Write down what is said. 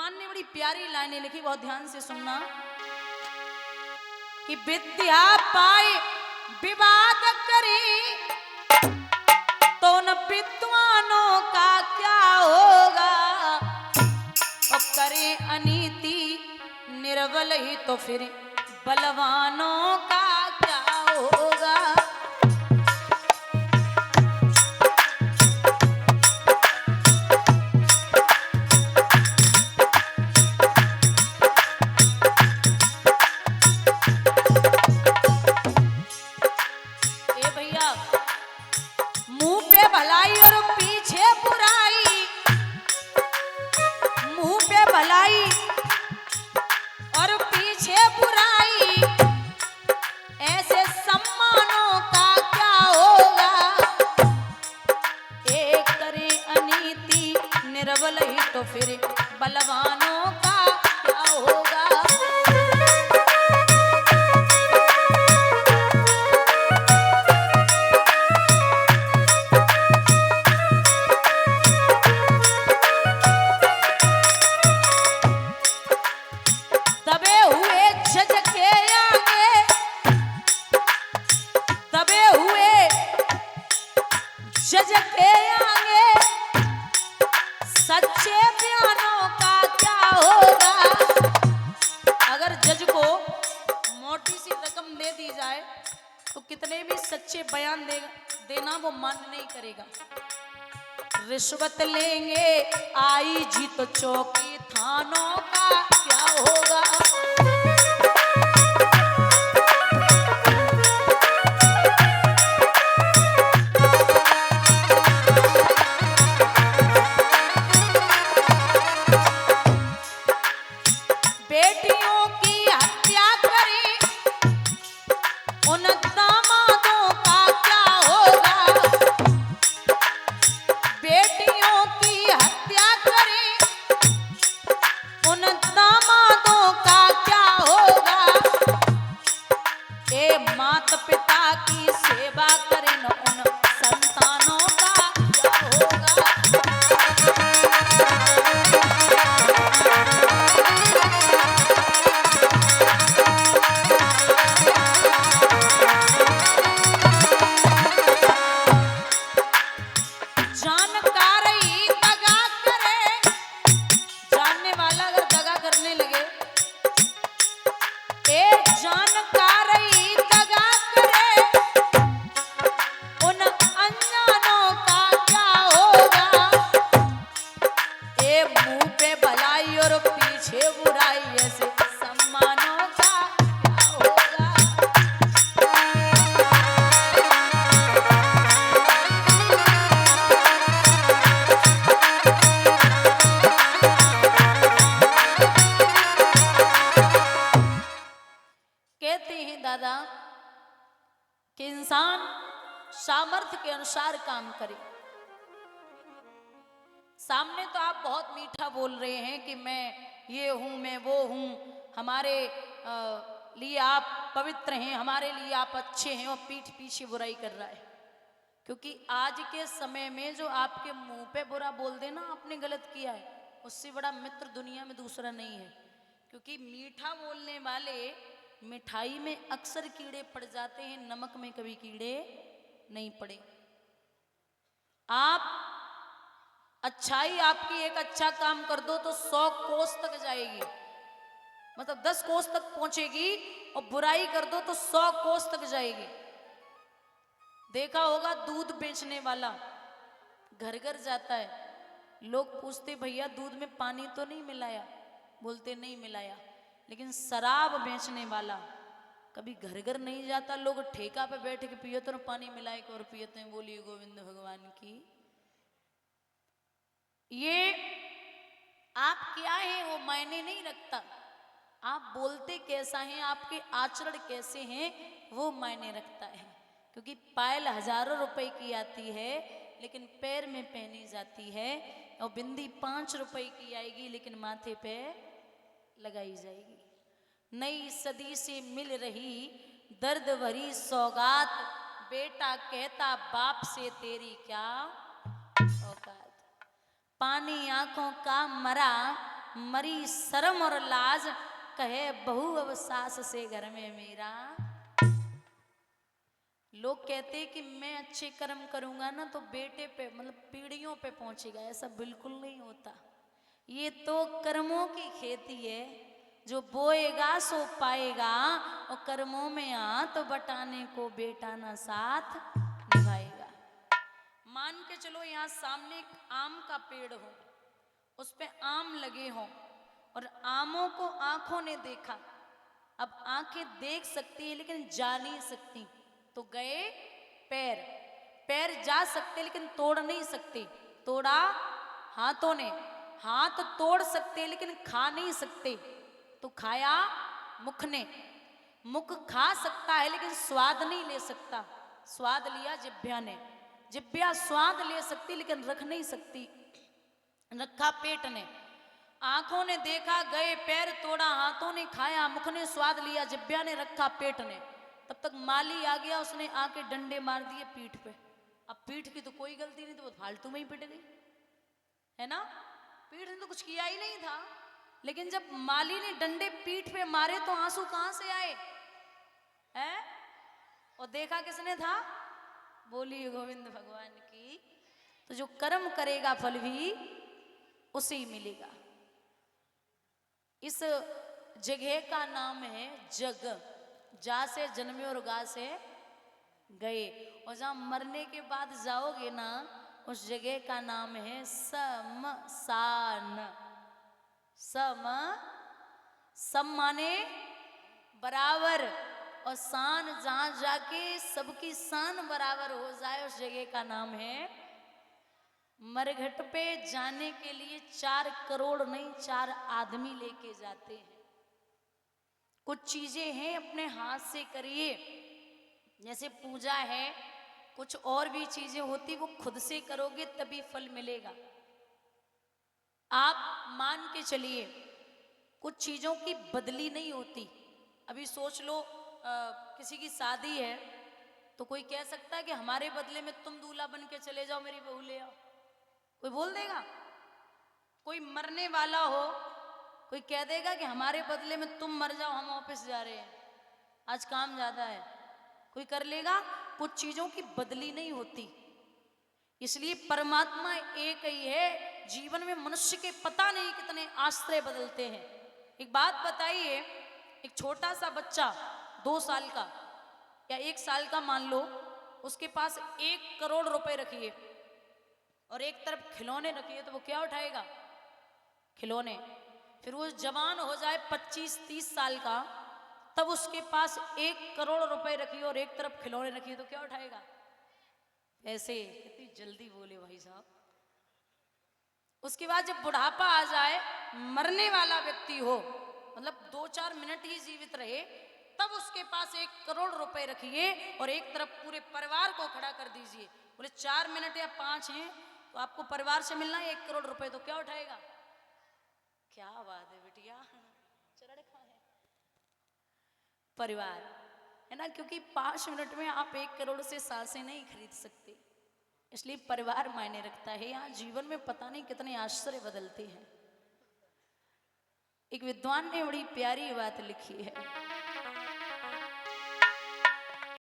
भगवान ने बड़ी प्यारी लाइनें लिखी, बहुत ध्यान से सुनना कि विद्या पाए विवाद करे तो न विद्वानों का क्या होगा, और करे अनीति निर्बल ही तो फिर बलवानों का क्या होगा। भलाई और पीछे बुराई, मुंह पे भलाई और पीछे बुराई, ऐसे सम्मानों का क्या होगा, एक करे अनीति निर्बल ही तो फिर बलवानों का क्या होगा। जज के आगे सच्चे बयानों का क्या होगा। अगर जज को मोटी सी रकम दे दी जाए तो कितने भी सच्चे बयान देना वो मान्य नहीं करेगा। रिश्वत लेंगे आई जी तो चौकी थानों का क्या होगा। बेटियों की हत्या करें उन दामादों का क्या होगा। बेटियों की हत्या करें उन दामादों का क्या होगा। ए माता पिता की सेवा करें उन संतानों का क्या होगा। दादा कि इंसान सामर्थ्य के अनुसार काम करे। सामने तो आप बहुत मीठा बोल रहे हैं कि मैं ये हूं, मैं वो हूं, हमारे लिए आप पवित्र हैं, हमारे लिए आप अच्छे हैं, और पीठ पीछे बुराई कर रहा है। क्योंकि आज के समय में जो आपके मुंह पे बुरा बोल देना आपने गलत किया है, उससे बड़ा मित्र दुनिया में दूसरा नहीं है। क्योंकि मीठा बोलने वाले मिठाई में अक्सर कीड़े पड़ जाते हैं, नमक में कभी कीड़े नहीं पड़े। आप अच्छाई आपकी एक अच्छा काम कर दो तो 100 कोस तक जाएगी, मतलब 10 कोस तक पहुंचेगी, और बुराई कर दो तो 100 कोस तक जाएगी। देखा होगा दूध बेचने वाला घर घर जाता है, लोग पूछते भैया दूध में पानी तो नहीं मिलाया, बोलते नहीं मिलाया। लेकिन शराब बेचने वाला कभी घर घर नहीं जाता, लोग ठेका पे बैठ के पियो तो पानी मिलाए और पियते हैं। बोलिए गोविंद भगवान की। ये आप क्या है वो मायने नहीं रखता, आप बोलते कैसा है, आपके आचरण कैसे हैं वो मायने रखता है। क्योंकि पायल हजारों रुपए की आती है लेकिन पैर में पहनी जाती है, और बिंदी 5 रुपए की आएगी लेकिन माथे पे लगाई जाएगी। नई सदी से मिल रही दर्द भरी सौगात, बेटा कहता बाप से तेरी क्या औकात। पानी आंखों का मरा मरी शर्म और लाज, कहे बहू अब सास से घर में मेरा। लोग कहते हैं कि मैं अच्छे कर्म करूंगा ना तो बेटे पे मतलब पीढ़ियों पे पहुंचेगा, ऐसा बिल्कुल नहीं होता। ये तो कर्मों की खेती है, जो बोएगा सो पाएगा, और कर्मों में हाथ बटाने को बेटा ना साथ निभाएगा। मान के चलो यहाँ सामने एक आम का पेड़ हो, उस पे आम लगे हों और आमों को आंखों ने देखा। अब आंखें देख सकती है लेकिन जा नहीं सकती, तो गए पैर। पैर जा सकते लेकिन तोड़ नहीं सकते, तोड़ा हाथों ने। हाथ तोड़ सकते लेकिन खा नहीं सकते, तो खाया मुख ने। मुख खा सकता है लेकिन स्वाद नहीं ले सकता, स्वाद लिया जिह्वा ने। जिह्वा स्वाद ले सकती लेकिन रख नहीं सकती, रखा पेट ने। आंखों ने देखा, गए पैर, तोड़ा हाथों ने, खाया मुख ने, स्वाद लिया जिह्वा ने, रखा पेट ने। तब तक माली आ गया, उसने आके डंडे मार दिए पीठ पे। अब पीठ की तो कोई गलती नहीं, तो वो फालतू में ही पिट गई, है ना। पीठ ने तो कुछ किया ही नहीं था, लेकिन जब माली ने डंडे पीठ पे मारे तो आंसू कहां से आए हैं? और देखा किसने था? बोली गोविंद भगवान की। तो जो कर्म करेगा फल भी उसे ही मिलेगा। इस जगह का नाम है जग। जा से जन्मे और गा से गए, और जहां मरने के बाद जाओगे ना, उस जगह का नाम है शमशान। सम सम माने बराबर, और शान जहां जाके सबकी शान बराबर हो जाए, उस जगह का नाम है। मरघट पे जाने के लिए 4 करोड़ नहीं 4 आदमी लेके जाते हैं। कुछ चीजें हैं अपने हाथ से करिए, जैसे पूजा है, कुछ और भी चीजें होती, वो खुद से करोगे तभी फल मिलेगा। आप मान के चलिए, कुछ चीजों की बदली नहीं होती। अभी सोच लो किसी की शादी है, तो कोई कह सकता है कि हमारे बदले में तुम दूल्हा बन के चले जाओ, मेरी बहू ले आओ? कोई बोल देगा? कोई मरने वाला हो, कोई कह देगा कि हमारे बदले में तुम मर जाओ, हम ऑफिस जा रहे हैं, आज काम ज्यादा है? कोई कर लेगा? कुछ चीजों की बदली नहीं होती। इसलिए परमात्मा एक ही है। जीवन में मनुष्य के पता नहीं कितने आश्रय बदलते हैं। एक बात बताइए, एक छोटा सा बच्चा 2 साल का या 1 साल का मान लो, उसके पास 1 करोड़ रुपए रखिए और एक तरफ खिलौने रखिए, तो वो क्या उठाएगा? खिलौने। फिर वो जवान हो जाए 25-30 साल का, तब उसके पास 1 करोड़ रुपए रखिए और एक तरफ खिलौने रखिए, तो क्या उठाएगा? ऐसे। कितनी जल्दी बोले भाई साहब। उसके बाद जब बुढ़ापा आ जाए, मरने वाला व्यक्ति हो, मतलब 2-4 मिनट ही जीवित रहे, तब उसके पास 1 करोड़ रुपए रखिए और एक तरफ पूरे परिवार को खड़ा कर दीजिए। बोले 4 मिनट या 5 हैं, तो आपको परिवार से मिलना है 1 करोड़ रुपए, तो क्या उठाएगा? क्या बात है बिटिया, चरण खा है परिवार, है ना। क्योंकि 5 मिनट में आप 1 करोड़ से सांसें नहीं खरीद सकते, इसलिए परिवार मायने रखता है। यहाँ जीवन में पता नहीं कितने आश्चर्य बदलते हैं। एक विद्वान ने बड़ी प्यारी बात लिखी है।